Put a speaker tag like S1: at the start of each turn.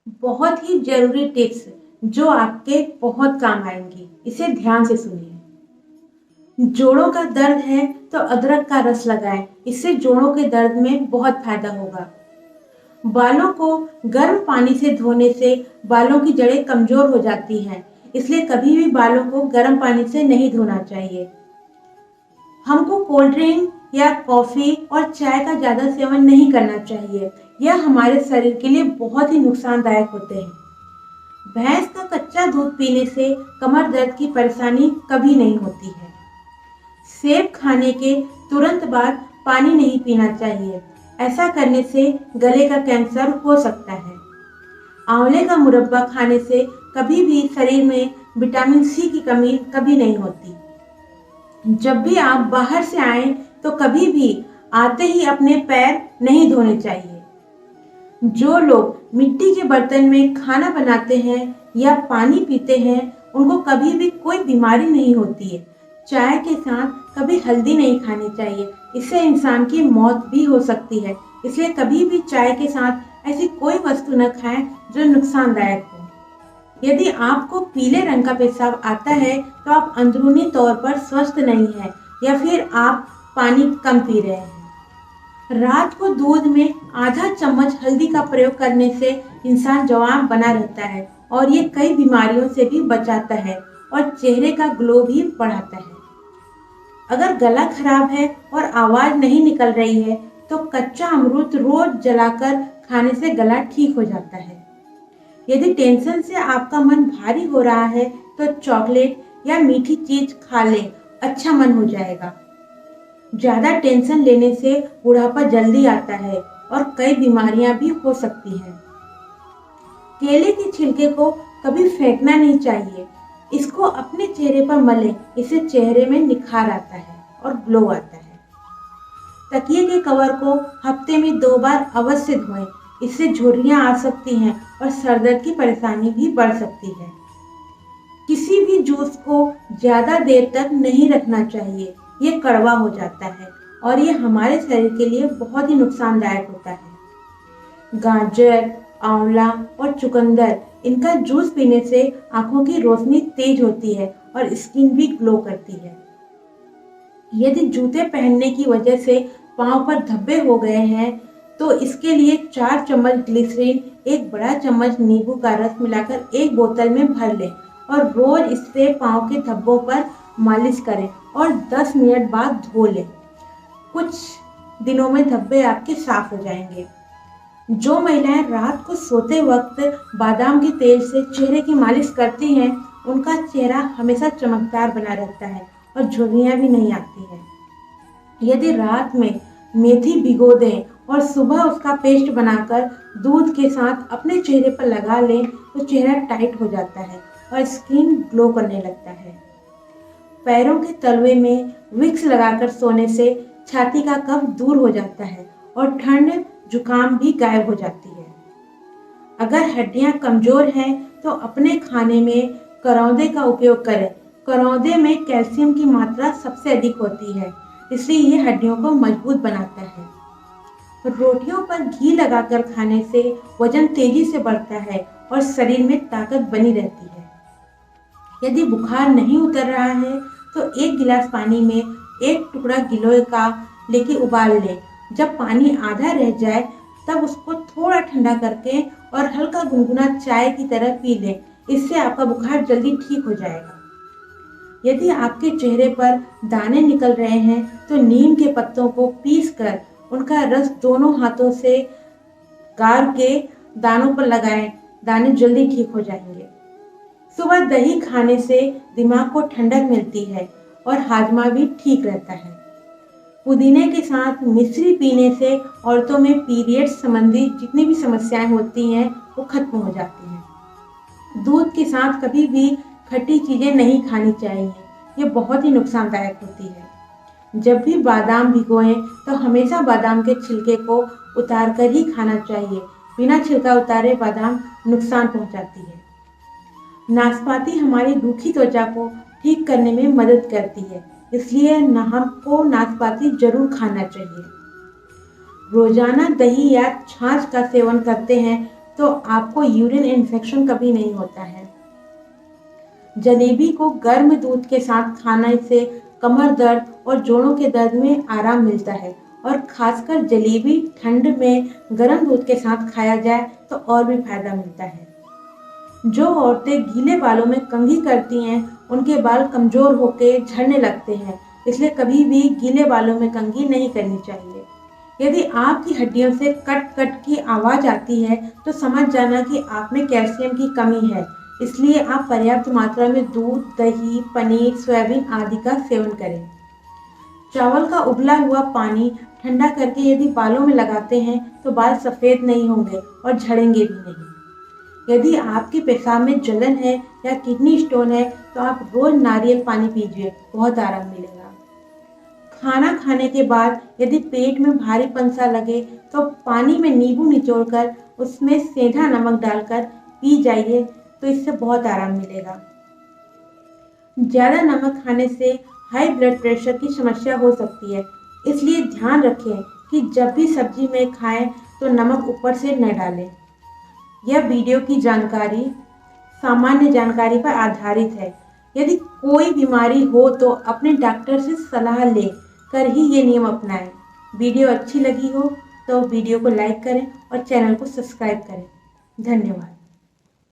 S1: बहुत ही जरूरी टिप्स जो आपके बहुत काम आएंगी, इसे ध्यान से सुनिए। जोड़ों का दर्द है तो अदरक का रस लगाएं, इससे जोड़ों के दर्द में बहुत फायदा होगा। बालों को गर्म पानी से धोने से बालों की जड़ें कमजोर हो जाती हैं, इसलिए कभी भी बालों को गर्म पानी से नहीं धोना चाहिए। हमको कोल्ड ड्रिंक या कॉफी और चाय का ज्यादा सेवन नहीं करना चाहिए, यह हमारे शरीर के लिए बहुत ही नुकसानदायक होते हैं। भैंस का कच्चा दूध पीने से कमर दर्द की परेशानी कभी नहीं होती है। सेब खाने के तुरंत बाद पानी नहीं पीना चाहिए, ऐसा करने से गले का कैंसर हो सकता है। आंवले का मुरब्बा खाने से कभी भी शरीर में विटामिन सी की कमी कभी नहीं होती। जब भी आप बाहर से आएं तो कभी भी आते ही अपने पैर नहीं धोने चाहिए। जो लोग मिट्टी के बर्तन में खाना बनाते हैं या पानी पीते हैं उनको कभी भी कोई बीमारी नहीं होती है। चाय के साथ कभी हल्दी नहीं खानी चाहिए, इससे इंसान की मौत भी हो सकती है। इसलिए कभी भी चाय के साथ ऐसी कोई वस्तु न खाएं जो नुकसानदायक हो। यदि आपको पीले रंग का पेशाब आता है तो आप अंदरूनी तौर पर स्वस्थ नहीं हैं या फिर आप पानी कम पी रहे हैं। रात को दूध में आधा चम्मच हल्दी का प्रयोग करने से इंसान जवान बना रहता है और ये कई बीमारियों से भी बचाता है और चेहरे का ग्लो भी बढ़ाता है। अगर गला खराब है और आवाज नहीं निकल रही है तो कच्चा अमरूद रोज जलाकर खाने से गला ठीक हो जाता है। यदि टेंशन से आपका मन भारी हो रहा है तो चॉकलेट या मीठी चीज खा लें, अच्छा मन हो जाएगा। ज्यादा टेंशन लेने से बुढ़ापा जल्दी आता है और कई बीमारियां भी हो सकती हैं। केले के छिलके को कभी फेंकना नहीं चाहिए, इसको अपने चेहरे पर मलें, इससे चेहरे में निखार आता है और ग्लो आता है। तकिए के कवर को हफ्ते में 2 बार अवश्य धोएं, इससे झुर्रियां आ सकती हैं और सरदर्द की परेशानी भी बढ़ सकती है। किसी भी जूस को ज्यादा देर तक नहीं रखना चाहिए, ये कड़वा हो जाता है और ये हमारे शरीर के लिए बहुत ही नुकसानदायक होता है। गाजर, आंवला और चुकंदर, इनका जूस पीने से आंखों की रोशनी तेज होती है और स्किन भी ग्लो करती है। यदि जूते पहनने की वजह से पांव पर धब्बे हो गए हैं तो इसके लिए 4 चम्मच ग्लिसरीन, 1 बड़ा चम्मच नींबू का रस मिलाकर 1 बोतल में भर लें और रोज इससे पांव के धब्बों पर मालिश करें और 10 मिनट बाद धो लें। कुछ दिनों में धब्बे आपके साफ हो जाएंगे। जो महिलाएं रात को सोते वक्त बादाम के तेल से चेहरे की मालिश करती हैं उनका चेहरा हमेशा चमकदार बना रहता है और झुर्रियां भी नहीं आती हैं। यदि रात में मेथी भिगो दें और सुबह उसका पेस्ट बनाकर दूध के साथ अपने चेहरे पर लगा लें तो चेहरा टाइट हो जाता है और स्किन ग्लो करने लगता है। पैरों के तलवे में विक्स लगाकर सोने से छाती का कफ दूर हो जाता है और ठंड जुकाम भी गायब हो जाती है। अगर हड्डियां कमजोर हैं तो अपने खाने में करौंदे का उपयोग करें। करौंदे में कैल्शियम की मात्रा सबसे अधिक होती है, इसलिए ये हड्डियों को मजबूत बनाता है। रोटियों पर घी लगाकर खाने से वजन तेजी से बढ़ता है और शरीर में ताकत बनी रहती है। यदि बुखार नहीं उतर रहा है तो 1 गिलास पानी में 1 टुकड़ा गिलोय का लेके उबाल लें। जब पानी आधा रह जाए तब उसको थोड़ा ठंडा करके और हल्का गुनगुना चाय की तरह पी लें, इससे आपका बुखार जल्दी ठीक हो जाएगा। यदि आपके चेहरे पर दाने निकल रहे हैं तो नीम के पत्तों को पीसकर उनका रस दोनों हाथों से गार के दानों पर लगाएं, दाने जल्दी ठीक हो जाएंगे। सुबह दही खाने से दिमाग को ठंडक मिलती है और हाजमा भी ठीक रहता है। पुदीने के साथ मिश्री पीने से औरतों में पीरियड्स संबंधी जितनी भी समस्याएं होती हैं वो खत्म हो जाती हैं। दूध के साथ कभी भी खट्टी चीजें नहीं खानी चाहिए, ये बहुत ही नुकसानदायक होती है। जब भी बादाम भिगोएं तो हमेशा बादाम के छिलके को उतार कर ही खाना चाहिए, बिना छिलका उतारे बादाम नुकसान पहुंचाती है। नाशपाती हमारी रूखी त्वचा को ठीक करने में मदद करती है, इसलिए हमको नाशपाती जरूर खाना चाहिए। रोजाना दही या छाछ का सेवन करते हैं तो आपको यूरिन इन्फेक्शन कभी नहीं होता है। जलेबी को गर्म दूध के साथ खाने से कमर दर्द और जोड़ों के दर्द में आराम मिलता है और खासकर जलेबी ठंड में गर्म दूध के साथ खाया जाए तो और भी फायदा मिलता है। जो औरतें गीले बालों में कंघी करती हैं उनके बाल कमजोर होकर झड़ने लगते हैं, इसलिए कभी भी गीले बालों में कंघी नहीं करनी चाहिए। यदि आपकी हड्डियों से कट कट की आवाज आती है तो समझ जाना कि आप में कैल्शियम की कमी है, इसलिए आप पर्याप्त मात्रा में दूध, दही, पनीर, सोयाबीन आदि का सेवन करें। चावल का उबला हुआ पानी ठंडा करके यदि बालों में लगाते हैं तो बाल सफेद नहीं होंगे और झड़ेंगे भी नहीं। यदि आपके पेशाब में जलन है या किडनी स्टोन है तो आप रोज नारियल पानी पीजिए, बहुत आराम मिलेगा। खाना खाने के बाद यदि पेट में भारीपन सा लगे तो पानी में नींबू निचोड़कर उसमें सेंधा नमक डालकर पी जाइए, तो इससे बहुत आराम मिलेगा। ज़्यादा नमक खाने से हाई ब्लड प्रेशर की समस्या हो सकती है, इसलिए ध्यान रखें कि जब भी सब्जी में खाएं तो नमक ऊपर से न डालें। यह वीडियो की जानकारी सामान्य जानकारी पर आधारित है। यदि कोई बीमारी हो तो अपने डॉक्टर से सलाह लें कर ही ये नियम अपनाएं। वीडियो अच्छी लगी हो तो वीडियो को लाइक करें और चैनल को सब्सक्राइब करें। धन्यवाद।